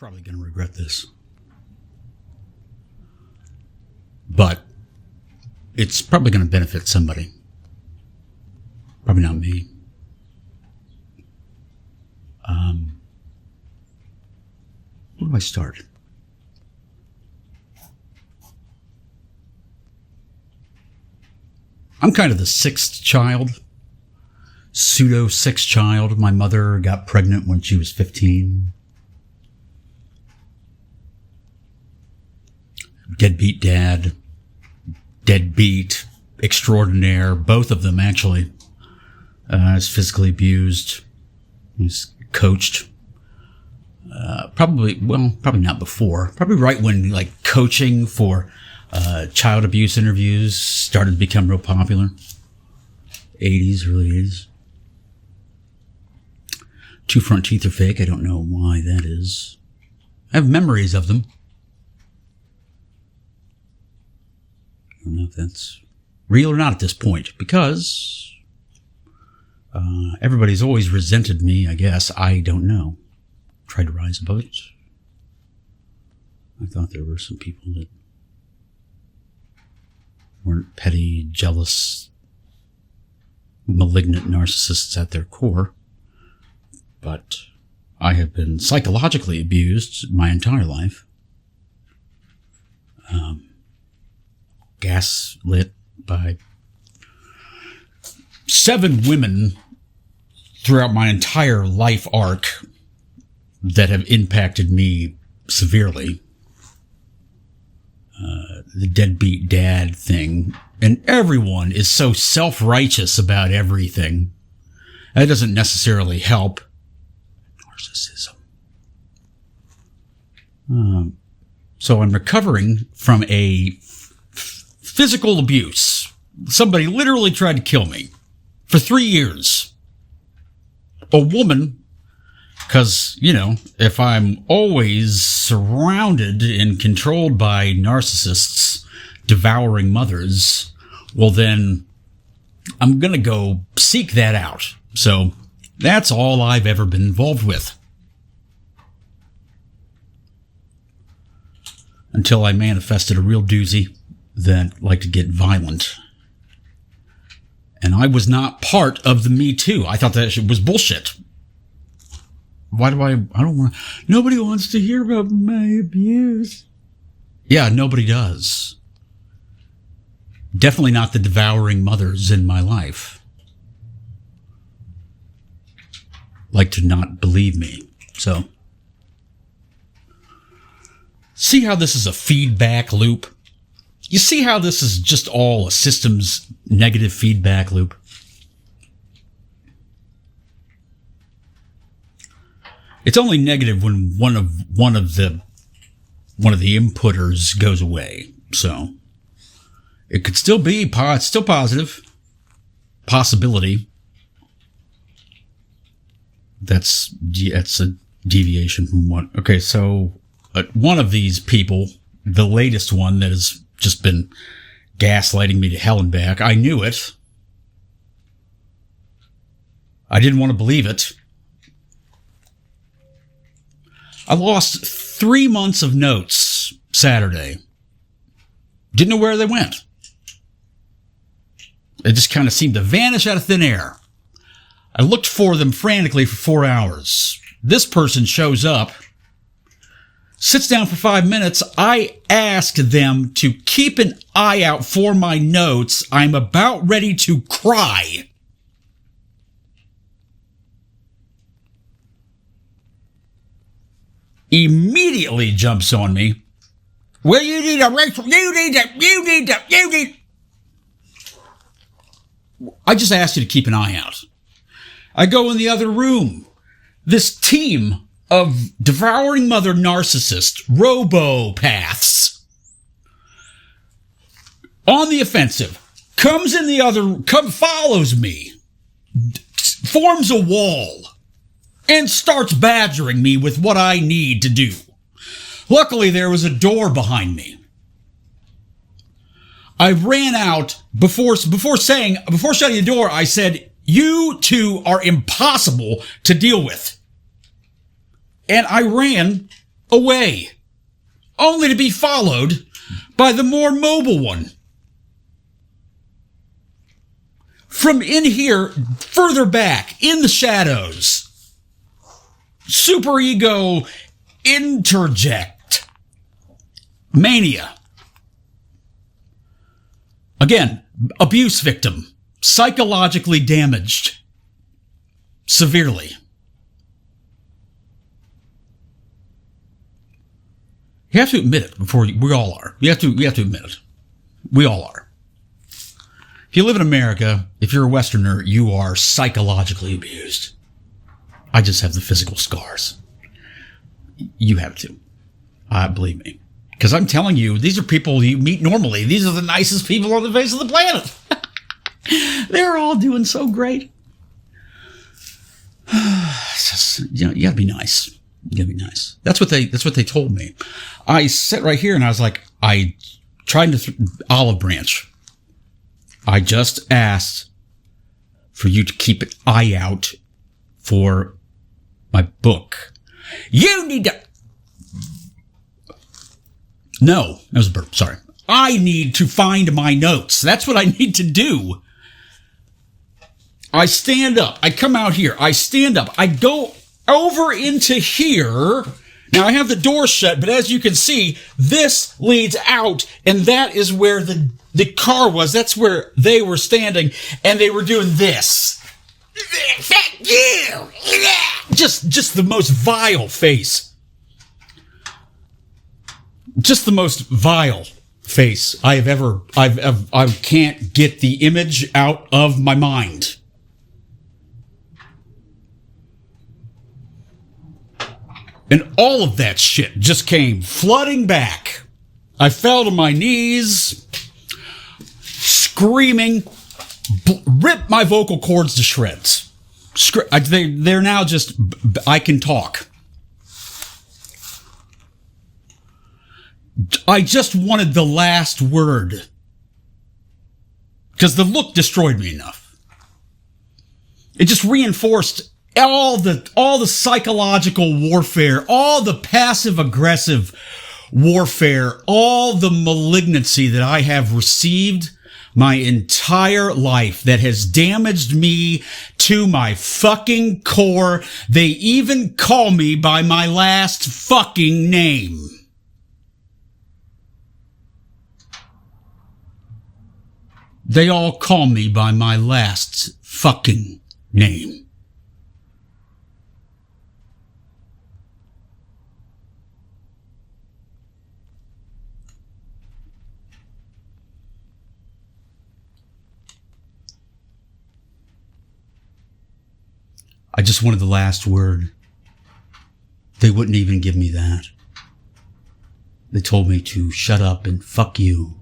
Probably going to regret this. But it's probably going to benefit somebody. Probably not me. Where do I start? I'm kind of the sixth child. Pseudo sixth child. My mother got pregnant when she was 15. Deadbeat dad. Deadbeat extraordinaire. Both of them, actually. Was physically abused. He was coached. Probably not before. Probably right when, coaching for child abuse interviews started to become real popular. 80s, early 80s. Two front teeth are fake. I don't know why that is. I have memories of them. I don't know if that's real or not at this point, because everybody's always resented me, I guess. I don't know. Tried to rise above it. I thought there were some people that weren't petty, jealous, malignant narcissists at their core. But I have been psychologically abused my entire life. Gaslit by 7 women throughout my entire life arc that have impacted me severely. The deadbeat dad thing. And everyone is so self-righteous about everything. That doesn't necessarily help. Narcissism. So I'm recovering from a physical abuse. Somebody literally tried to kill me for 3 years. A woman, because, if I'm always surrounded and controlled by narcissists, devouring mothers, well then I'm going to go seek that out. So that's all I've ever been involved with. Until I manifested a real doozy that liked to get violent. And I was not part of the Me Too. I thought that shit was bullshit. Why do I don't want, nobody wants to hear about my abuse. Yeah, nobody does. Definitely not the devouring mothers in my life. Like to not believe me. So, see how this is a feedback loop? You see how this is just all a systems negative feedback loop? It's only negative when one of the inputters goes away. So it could still be it's still positive possibility. That's a deviation from what. Okay, so one of these people, the latest one that has just been gaslighting me to hell and back. I knew it. I didn't want to believe it. I lost 3 months of notes Saturday. Didn't know where they went. They just kind of seemed to vanish out of thin air. I looked for them frantically for 4 hours. This person shows up, sits down for 5 minutes. I ask them to keep an eye out for my notes. I'm about ready to cry. Immediately jumps on me. Well, you need. I just asked you to keep an eye out. I go in the other room. This team of devouring mother narcissists, robopaths, on the offensive, follows me, forms a wall, and starts badgering me with what I need to do. Luckily, there was a door behind me. I ran out before shutting the door. I said, "You two are impossible to deal with." And I ran away, only to be followed by the more mobile one. From in here, further back, in the shadows, superego interject. Mania. Again, abuse victim. Psychologically damaged. Severely. You have to admit it before we all are. We have to admit it. We all are. If you live in America, if you're a Westerner, you are psychologically abused. I just have the physical scars. You have to. Believe me. Because I'm telling you, these are people you meet normally. These are the nicest people on the face of the planet. They're all doing so great. Just, you gotta be nice. You gotta be nice. That's what they told me. I sat right here and I was like, tried to olive branch. I just asked for you to keep an eye out for my book. You need to... No, that was a burp. Sorry. I need to find my notes. That's what I need to do. I stand up. I come out here. I stand up. I go over into here. Now, I have the door shut, but as you can see, this leads out, and that is where the car was. That's where they were standing, and they were doing this. Fuck you! Just the most vile face. Just the most vile face I can't get the image out of my mind. And all of that shit just came flooding back. I fell to my knees, screaming, ripped my vocal cords to shreds. They're now just, I can talk. I just wanted the last word. Because the look destroyed me enough. It just reinforced all the psychological warfare, all the passive-aggressive warfare, all the malignancy that I have received my entire life that has damaged me to my fucking core. They even call me by my last fucking name. They all call me by my last fucking name. I just wanted the last word. They wouldn't even give me that. They told me to shut up and fuck you.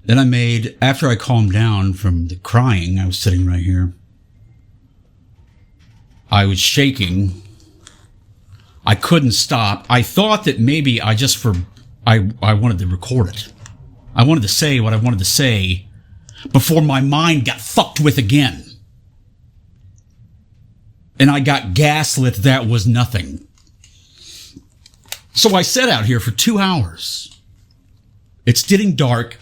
Then after I calmed down from the crying, I was sitting right here. I was shaking. I couldn't stop. I thought that maybe I wanted to record it. I wanted to say what I wanted to say before my mind got fucked with again. And I got gaslit that was nothing. So I sat out here for 2 hours. It's getting dark.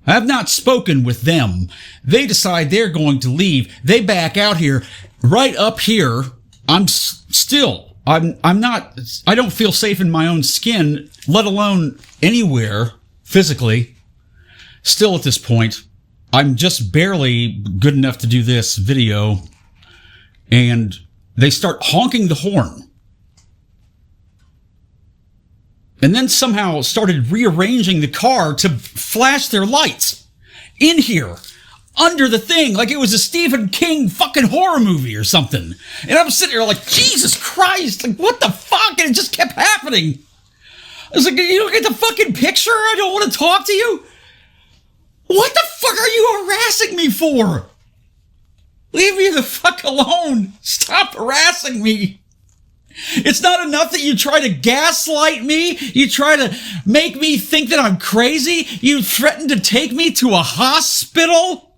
I have not spoken with them. They decide they're going to leave. They back out here. Right up here, I don't feel safe in my own skin, let alone anywhere physically. Still at this point, I'm just barely good enough to do this video. And they start honking the horn. And then somehow started rearranging the car to flash their lights in here, under the thing, like it was a Stephen King fucking horror movie or something. And I'm sitting here like, Jesus Christ, like what the fuck? And it just kept happening. I was like, you don't get the fucking picture? I don't want to talk to you. What the fuck are you harassing me for? Leave me the fuck alone. Stop harassing me. It's not enough that you try to gaslight me. You try to make me think that I'm crazy. You threaten to take me to a hospital.